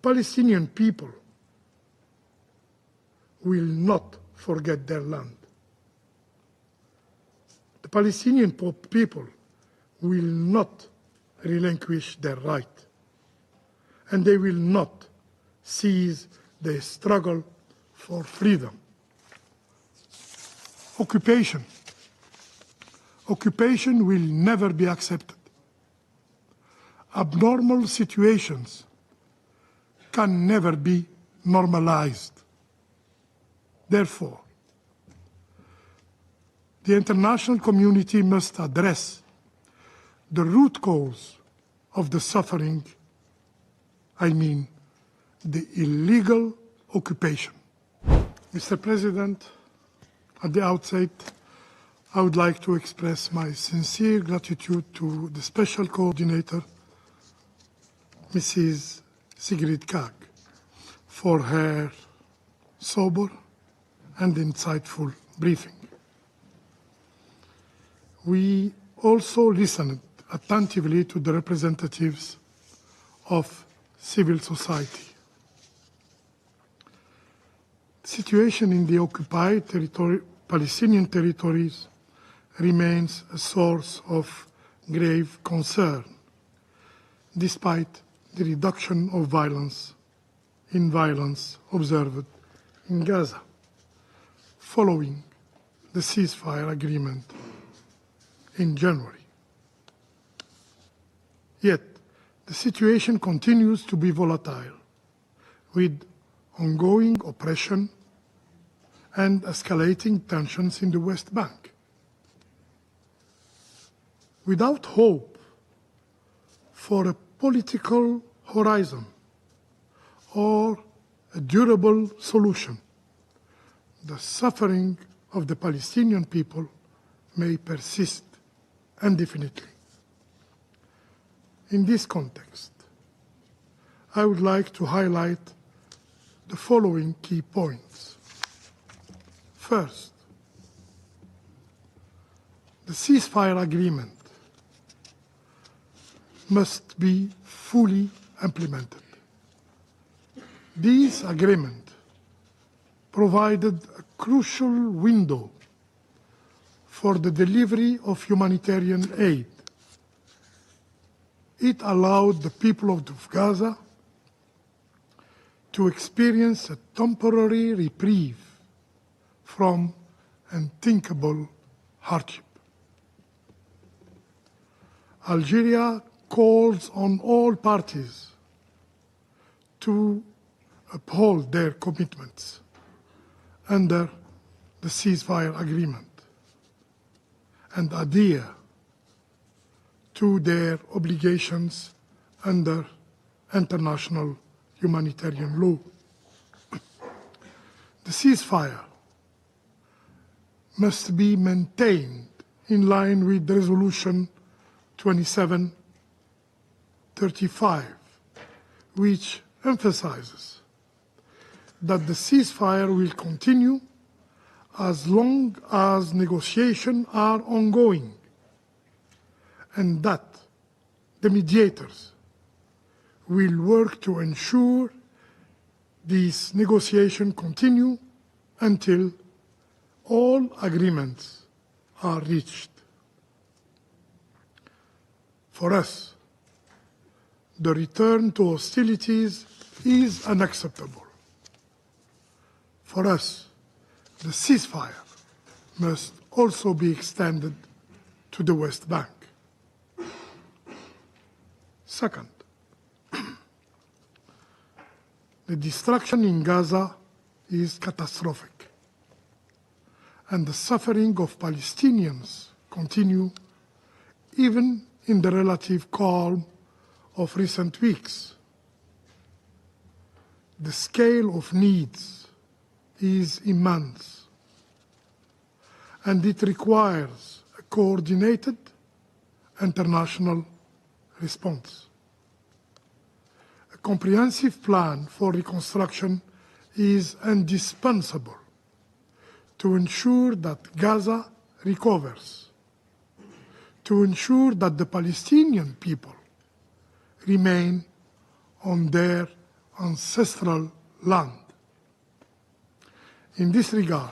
The Palestinian people will not forget their land. The Palestinian people will not relinquish their right, and they will not cease their struggle for freedom. Occupation will never be accepted. Abnormal situations can never be normalized. Therefore, the international community must address the root cause of the suffering, I mean, the illegal occupation. Mr. President, at the outset, I would like to express my sincere gratitude to the Special Coordinator, Mrs. Sigrid Kaag, for her sober and insightful briefing. We also listened attentively to the representatives of civil society. The situation in the occupied Palestinian territories remains a source of grave concern, despite the reduction of violence observed in Gaza following the ceasefire agreement in January. Yet, the situation continues to be volatile, with ongoing oppression and escalating tensions in the West Bank. Without hope for a political horizon or a durable solution, the suffering of the Palestinian people may persist indefinitely. In this context, I would like to highlight the following key points. First, the ceasefire agreement must be fully implemented. This agreement provided a crucial window for the delivery of humanitarian aid. It allowed the people of Gaza to experience a temporary reprieve from unthinkable hardship. Algeria calls on all parties to uphold their commitments under the ceasefire agreement and adhere to their obligations under international humanitarian law. The ceasefire must be maintained in line with Resolution 2735, which emphasizes that the ceasefire will continue as long as negotiations are ongoing, and that the mediators will work to ensure these negotiations continue until all agreements are reached. For us, the return to hostilities is unacceptable. For us, the ceasefire must also be extended to the West Bank. Second, the destruction in Gaza is catastrophic, and the suffering of Palestinians continue even in the relative calm of recent weeks. The scale of needs is immense, and it requires a coordinated international response. A comprehensive plan for reconstruction is indispensable to ensure that Gaza recovers, to ensure that the Palestinian people remain on their ancestral land. In this regard,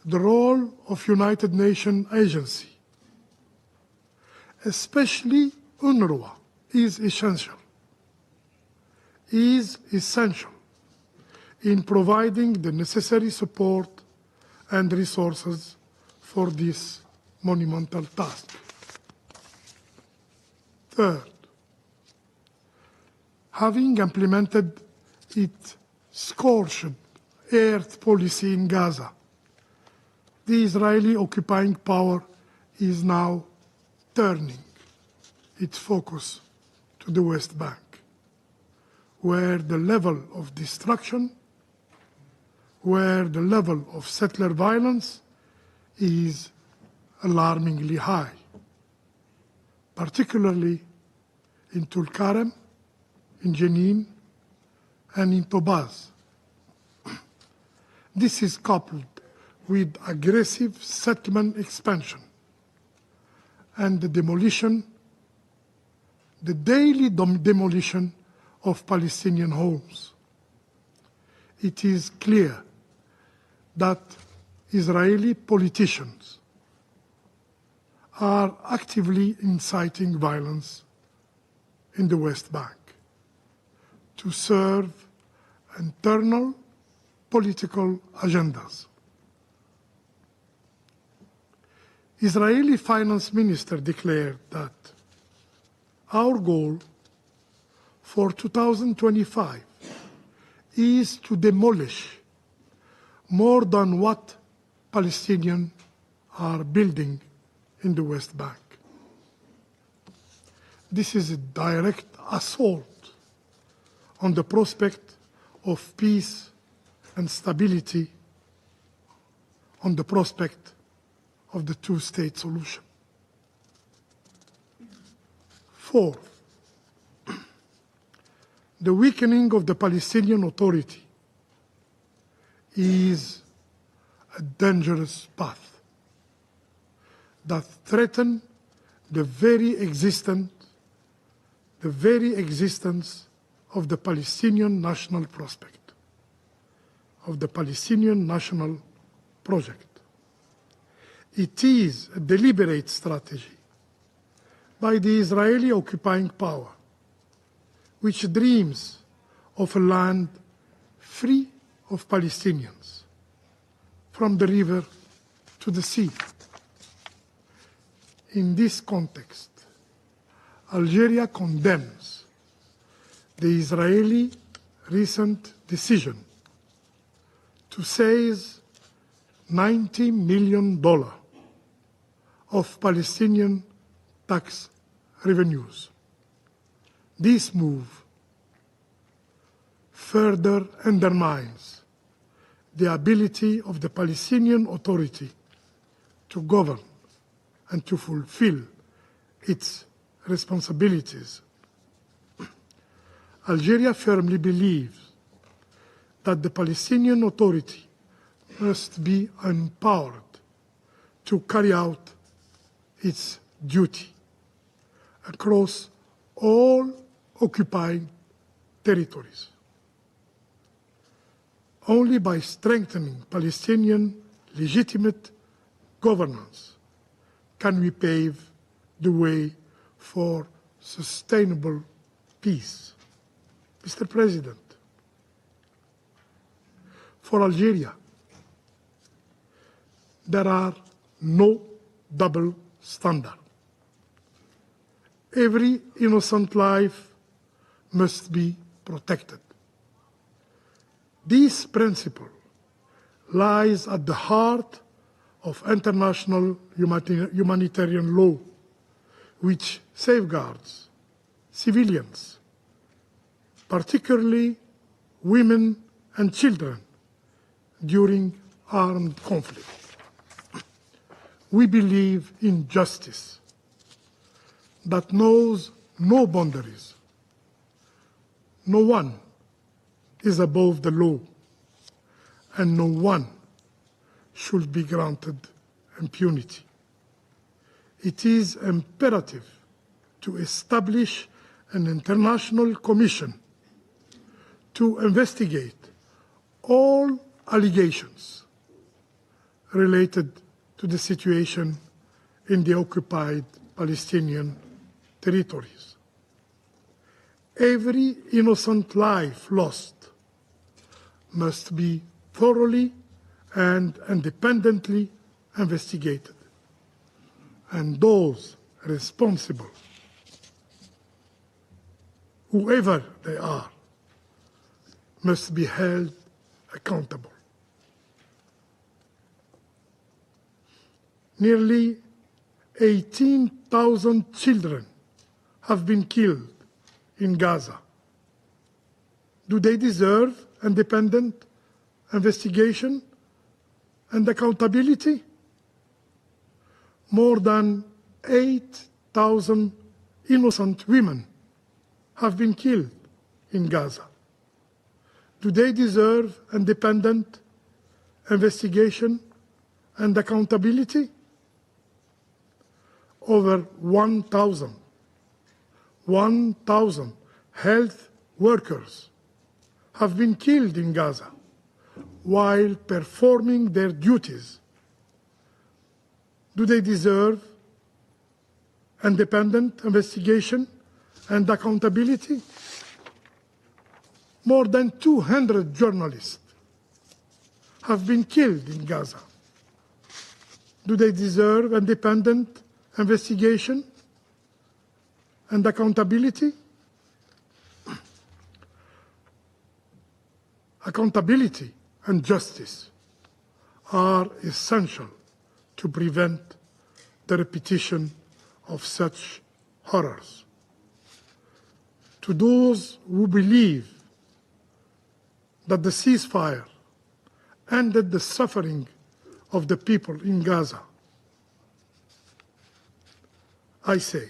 the role of United Nations agency, especially UNRWA, is essential in providing the necessary support and resources for this monumental task. Third, having implemented its scorched earth policy in Gaza, the Israeli occupying power is now turning its focus to the West Bank, where the level of destruction, where the level of settler violence is alarmingly high, particularly in Tulkarem, in Jenin, and in Tobaz. This is coupled with aggressive settlement expansion and the daily demolition of Palestinian homes. It is clear that Israeli politicians are actively inciting violence in the West Bank to serve internal political agendas. Israeli finance minister declared that our goal for 2025 is to demolish more than what Palestinians are building in the West Bank. This is a direct assault on the prospect of peace and stability, on the prospect of the two-state solution. Fourth, the weakening of the Palestinian Authority is a dangerous path that threatens the very existence of the Palestinian national prospect, of the Palestinian national project. It is a deliberate strategy by the Israeli occupying power, which dreams of a land free of Palestinians, from the river to the sea. In this context, Algeria condemns the Israeli recent decision to seize $90 million of Palestinian tax revenues. This move further undermines the ability of the Palestinian Authority to govern and to fulfill its responsibilities. Algeria firmly believes that the Palestinian Authority must be empowered to carry out its duty across all occupying territories. Only by strengthening Palestinian legitimate governance can we pave the way for sustainable peace. Mr. President, for Algeria, there are no double standards. Every innocent life must be protected. This principle lies at the heart of international humanitarian law, which safeguards civilians, particularly women and children, during armed conflict. We believe in justice that knows no boundaries. No one is above the law, and no one should be granted impunity. It is imperative to establish an international commission to investigate all allegations related to the situation in the occupied Palestinian territories. Every innocent life lost must be thoroughly and independently investigated, and those responsible, whoever they are, must be held accountable. Nearly 18,000 children have been killed in Gaza. Do they deserve independent investigation and accountability? More than 8,000 innocent women have been killed in Gaza. Do they deserve independent investigation and accountability? Over 1,000 health workers have been killed in Gaza while performing their duties. Do they deserve independent investigation and accountability? More than 200 journalists have been killed in Gaza. Do they deserve independent investigation and accountability? Accountability and justice are essential to prevent the repetition of such horrors. To those who believe that the ceasefire ended the suffering of the people in Gaza, I say,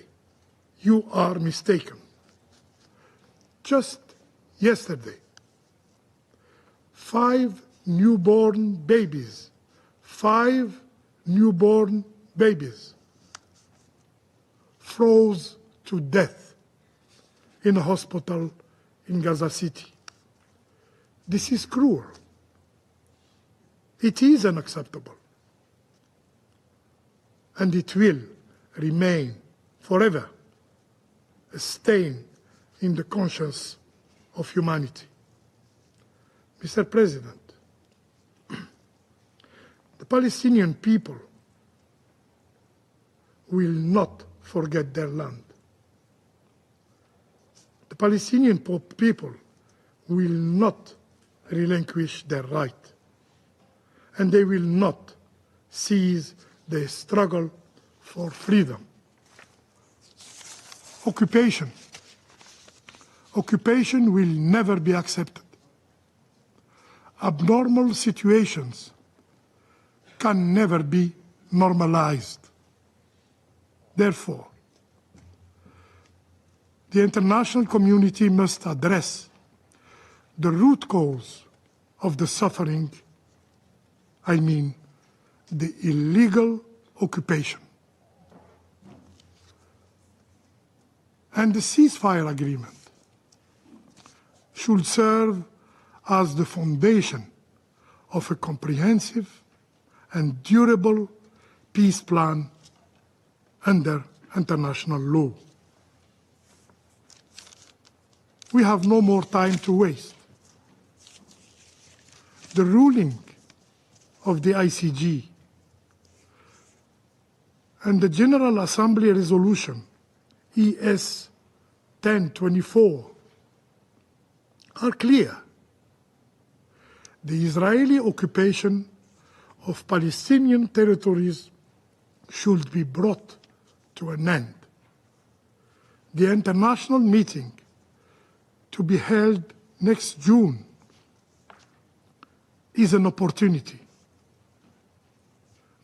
you are mistaken. Just yesterday, 5 newborn babies froze to death in a hospital in Gaza City. This is cruel. It is unacceptable. And it will remain forever a stain in the conscience of humanity. Mr. President, the Palestinian people will not forget their land. The Palestinian people will not relinquish their right, and they will not cease their struggle for freedom. Occupation will never be accepted. Abnormal situations can never be normalized. Therefore, the international community must address the root cause of the suffering, I mean the illegal occupation. And the ceasefire agreement should serve as the foundation of a comprehensive and durable peace plan under international law. We have no more time to waste. The ruling of the ICG and the General Assembly resolution ES 1024 are clear. The Israeli occupation of Palestinian territories should be brought to an end. The international meeting to be held next June is an opportunity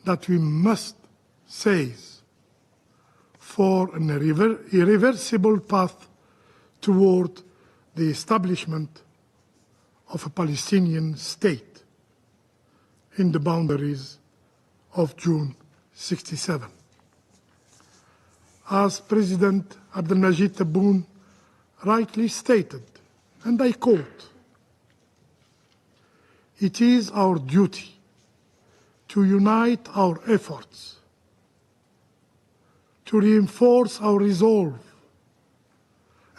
that we must seize for an irreversible path toward the establishment of a Palestinian state in the boundaries of June 1967. As President Abdelmajid Tebboune rightly stated, and I quote, it is our duty to unite our efforts, to reinforce our resolve,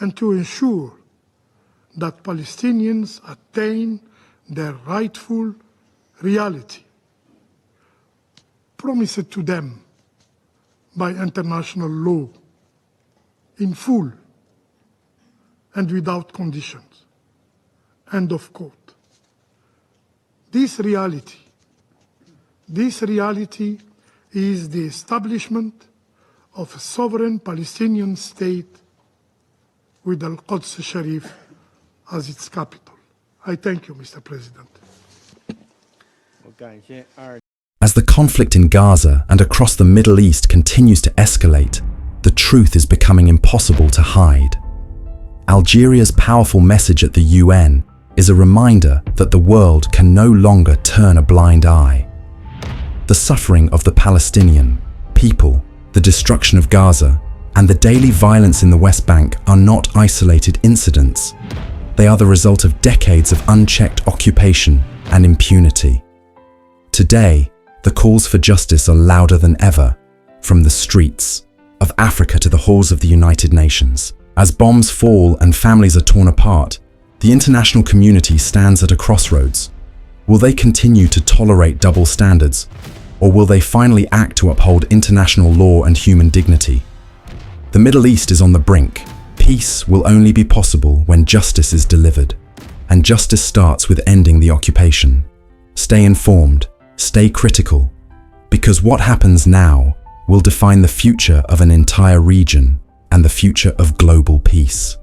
and to ensure that Palestinians attain their rightful reality promised to them by international law in full and without conditions. End of quote. This reality is the establishment of a sovereign Palestinian state with Al-Quds Sharif as its capital. I thank you, Mr. President. As the conflict in Gaza and across the Middle East continues to escalate, the truth is becoming impossible to hide. Algeria's powerful message at the UN is a reminder that the world can no longer turn a blind eye. The suffering of the Palestinian people, the destruction of Gaza, and the daily violence in the West Bank are not isolated incidents. They are the result of decades of unchecked occupation and impunity. Today, the calls for justice are louder than ever, from the streets of Africa to the halls of the United Nations. As bombs fall and families are torn apart, the international community stands at a crossroads. Will they continue to tolerate double standards, or will they finally act to uphold international law and human dignity? The Middle East is on the brink. Peace will only be possible when justice is delivered, and justice starts with ending the occupation. Stay informed, stay critical, because what happens now will define the future of an entire region and the future of global peace.